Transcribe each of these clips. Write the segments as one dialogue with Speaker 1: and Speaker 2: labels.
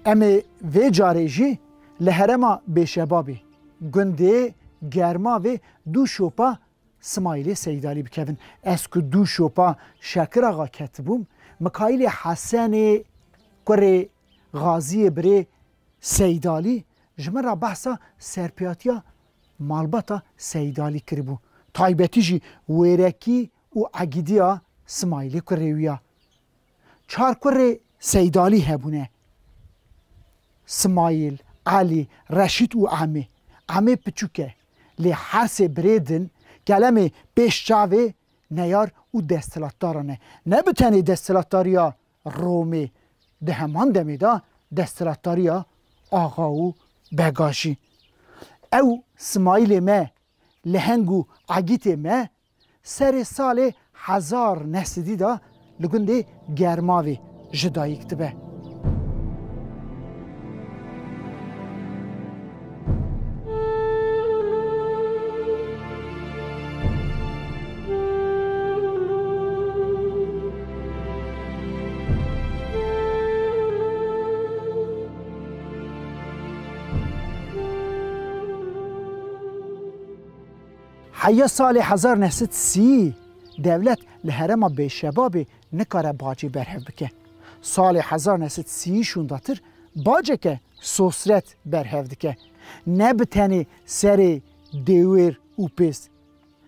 Speaker 1: ام و جارجی لهرما بشبابی گنده گرما و دو شوپا اسماعیل سیدالی بکوین اسکو دو شوپا شکر آقا کتبوم مکایل حسن کره غازی بره سیدالی جمرا بحثا سرپیاتیا مالباتا سیدالی کربو تایبتی جی ویرکی و عگیدیا اسماعیل کرویا چار کره سیدالی هبونه اسماعیل علی رشید و عمه پچوکه لی هر سه بریدن کلمه پیش چاوه نیار و دستلاتدارانه نه بتنی دستلاتداریا رومی ده همان دمیدا دستلاتداریا آقا و بگاشی او اسماعیل ما لهنگو عگیت ما سر سال 1000 نسدی دا لگنده گرماوی جدایی کتبه حیا سال 1930 دولت لهرما به شباب نکاره باجی برهف بکه سال 1930 شونداتر باجه که سوسرت برهف دکه نه بتنی سر دیویر او پیس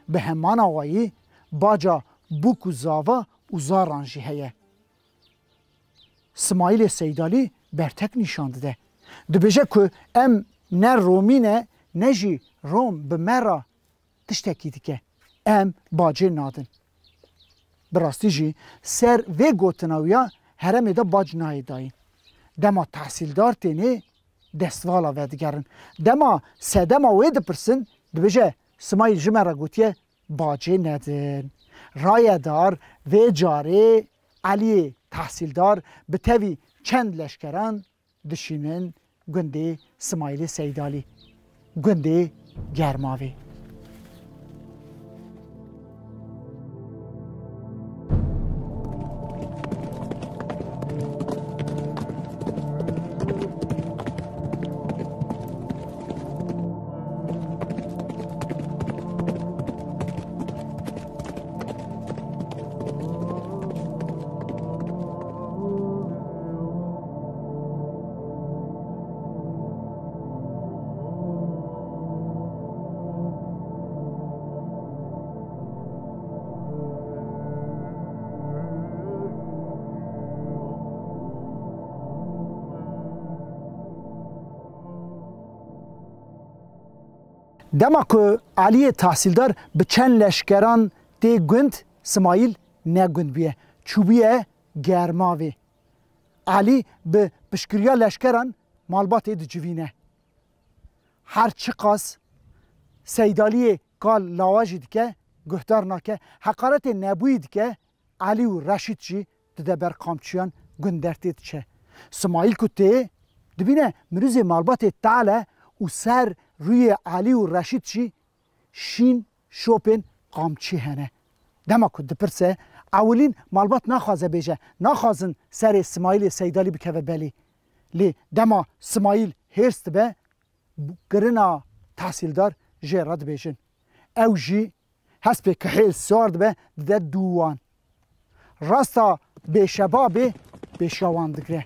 Speaker 1: به همان آوایی باجا بوک و زاوا و زارانجی هیه اسماعیل سیدالی برتک نشانده ده بجه که ام نه رومینه نه جی روم به مرا تشتکی دیگه ام باجه نادن براستی جی سر و گوتناویا هرمی دا باج نای داین دما تحصیلدار تینه دستوالا و دیگرن دما سدما وید پرسن دبجه سمای جمعه گوتیه باجه ندن رای دار و جاره علی تحصیلدار به تاوی چند لشکران دشینن گنده اسماعیل سیدالی گنده گرماوی دما که علی تحصیلدار به چند لشکران تی گند اسماعیل نه گند بیه چوبیه گرماوی علی به پشکریا لشکران مالبات اید جوینه هر چه قاس سیدالی کال لاواجی دکه گفتار ناکه حقارت نبوی دکه علی و رشید جی دده بر قامچیان گندرتید چه اسماعیل کتی دبینه مروز مالبات تعاله و سر روی علی و رشید چی شین شوپن قامچی هنه دما کد پرسه اولین مالبات نخوازه بیجه نخوازن سر اسماعیل سیدالی بکوه بلی لی دما اسماعیل هرست به گرنا تحصیلدار جراد بیجن او جی هست به کحیل سارد به ده دوان راستا به شبابه به شواندگره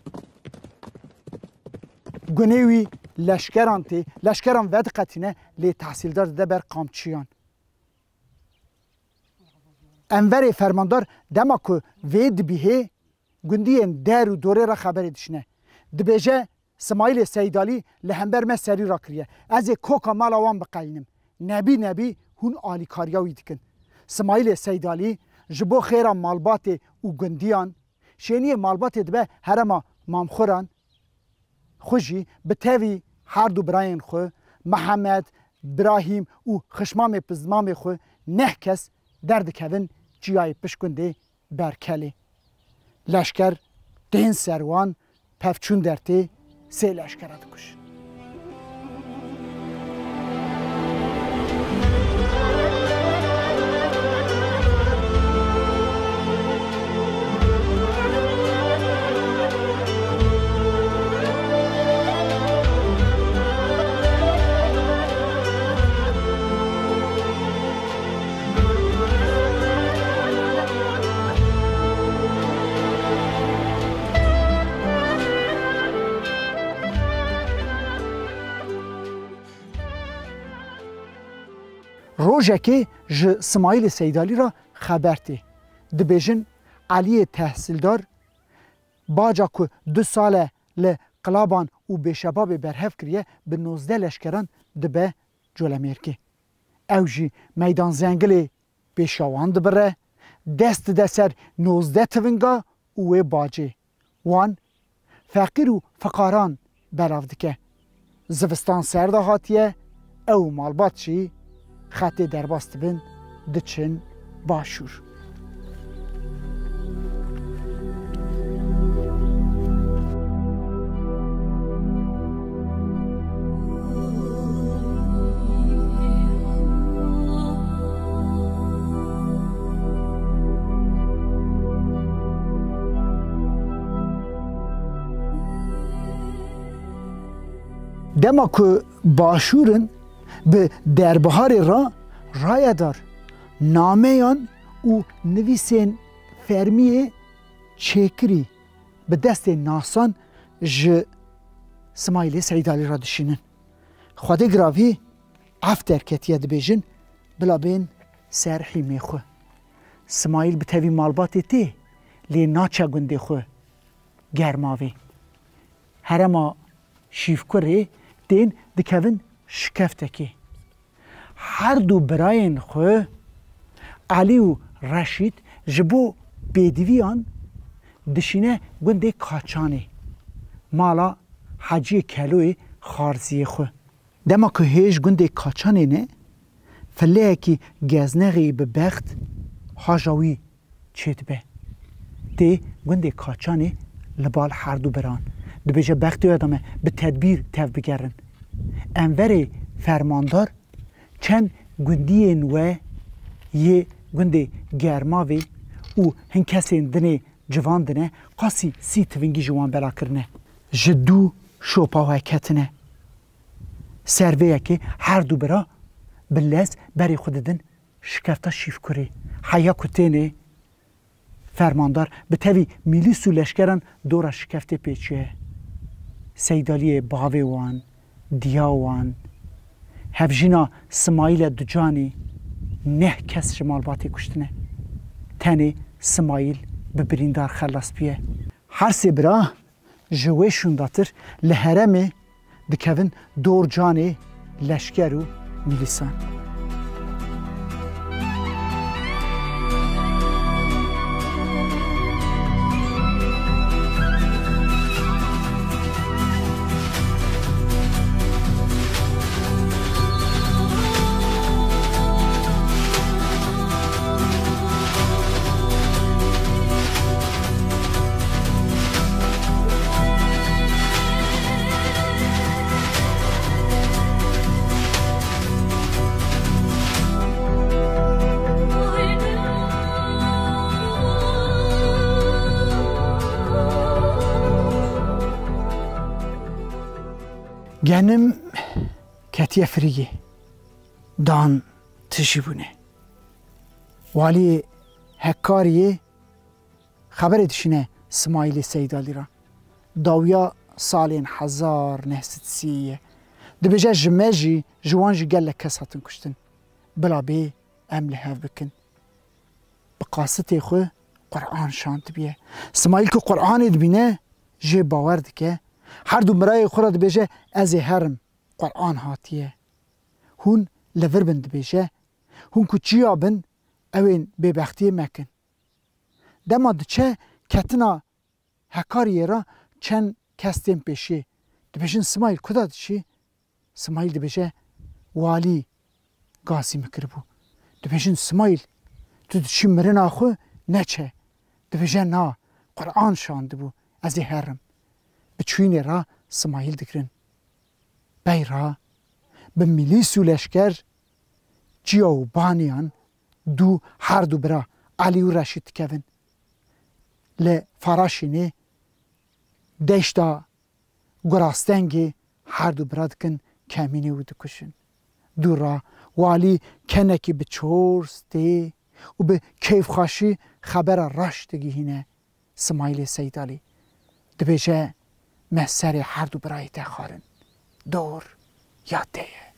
Speaker 1: گنیوی لشکران تی لشکران ود قطینه لی تحصیلدار ده بر قامچیان انور فرماندار دما که وید بیه گندی در و دوره را خبر دشنه دبیجه اسماعیل سیدالی لهمبر ما سری را کریه از کوکا مال آوان بقینم نبی هون آلی کاریاوی دکن اسماعیل سیدالی جبو خیرا مالبات و گندیان شینی مالبات دبه هرما مامخوران خوشی به تاوی هر دو براین خو محمد ابراهیم و خشمام پزمام خو نه کس درد کردن جیای پشکنده برکلی لشکر دین سروان پفچون درته سه لشکرات کش روژکی ج اسماعیل سیدالی را خبرتی دبیجن علی تحصیلدار باجا که 2 ساله لقلابان و بشباب برهف کریه به 19 لشکران دبه جولمرکی او جی میدان زنگل پیشاوان دبره دست دسر 19 تونگا و باجه وان فقیر و فقاران براودکه زوستان سرده هاتیه او مالبات چی خط درباست بین دچن باشور دما که باشورن به دربهار را رای دار نامهان و نویسین فرمی چکری به دست ناسان ج اسماعیل سیدالی را دشینن خواده گراوی افتر کتیه دبیجن بلا بین سرحی میخو اسماعیل به تاوی مالبات تی لی ناچه گنده خو گرماوی هرما شیفکوری دین دکوین شکفتکی هر دو براین خو علی و رشید جبو بیدویان دشینه گنده کاچانی مالا حاجی کلوی خارزی خو دما که هیچ گنده کاچانی نه فله کی گزنغی به بخت حاجاوی چید به دی گنده کاچانی لبال هر دو بران دبیجه بختی آدمه به تدبیر تف بگرن انور فرماندار چند گندی نوه یه گنده گرماوی او هن کسی دنه جوان دنه قاسی 30 تونگی جوان بلا کرنه جدو شوپا و کتنه سرویه که هر دو برا بلز بری خوددن شکفتا شیف کری حیا کتینه فرماندار به تاوی میلیس و لشکران دورا شکفته پیچه سیدالی باوی وان دیاوان هفجینا اسماعیل دجانی نه کس شمال باتی کشتنه تنی اسماعیل به بریندار خلاص بیه هر سی برا جویشون داتر لحرمه دکوین دور جانی لشکر و میلیسان گنم کتیه فریه دان تشیبونه والی هکاریه خبر دشینه اسماعیل سیدالی را داویا سالین 1930 دبیجه جمجی جوانجی گل کس هاتن کشتن بلا بی ام لحف بکن بقاسط خو قرآن شانت بیه اسماعیل که قرآن دبینه جه باور دکه هر دو مرای خورا دبیجه از هرم قرآن هاتیه هون لور بند دبیجه هون کچیا بن اوین ببختی مکن دما دچه کتنا هکاریه را چند کستیم پیشی دبیجن اسماعیل کدا دچی اسماعیل دبیجه والی گاسی مکربو دبیجن اسماعیل تو دچی مرن آخو نچه دبیجه نا قرآن شانده بو از هرم بچوینی را اسماعیل دکرن بای را به میلیس و لشکر جیا و بانیان دو هر دو برا علی و رشید کون ل فراشینه دشتا گراستنگی هر دو برا دکن کمینی و دکشن دو را والی کنکی به چورستی و به کیف خاشی خبر راشتگی هینه اسماعیل سیدالی دبیجه مسر هر دو برای تخارن دور یاده